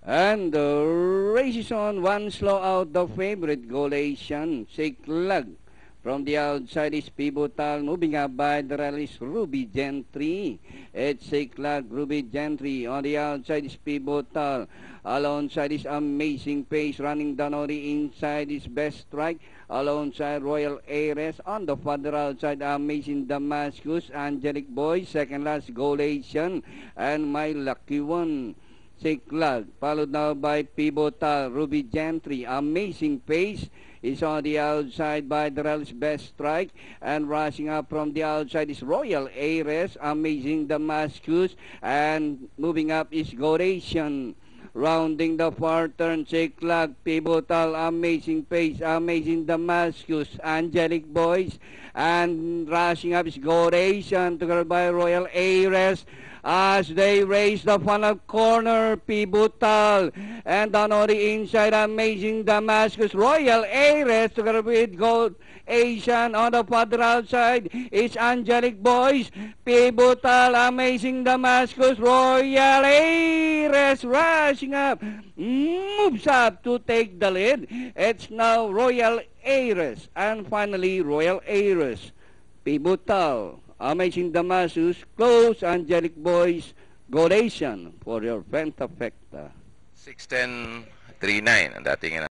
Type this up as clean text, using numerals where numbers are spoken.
And the race is on. One slow out, the favorite, Golation. Siklag. From the outside is Pivotal. Moving up by the rallies, Ruby Gentry. It's Siklag, Ruby Gentry. On the outside is Pivotal. Alongside is Amazing Pace. Running down on the inside is Best Strike. Alongside Royal Aires. On the further outside, Amazing Damascus. Angelic Boy. Second last, Golation. And My Lucky One. Siklag, followed now by Pivotal, Ruby Gentry. Amazing Pace is on the outside by Darrell's Best Strike, and rushing up from the outside is Royal Aires, Amazing Damascus, and moving up is Golation. Rounding the far turn, Siklag, Pivotal, Amazing Pace, Amazing Damascus, Angelic Boys, and rushing up is Golation, together by Royal Aires, as they race the final corner, Pivotal, and down on the inside, Amazing Damascus, Royal Aires, together with Gold Asian. On the further outside is Angelic Boys, Pivotal, Amazing Damascus, Royal Aires, rushing up, moves up to take the lead. It's now Royal Aires, and finally Royal Aires, Pivotal, Amazing Damascus, Close, Angelic Boys, Golation for your Pentafecta. 6:10:39 ang dating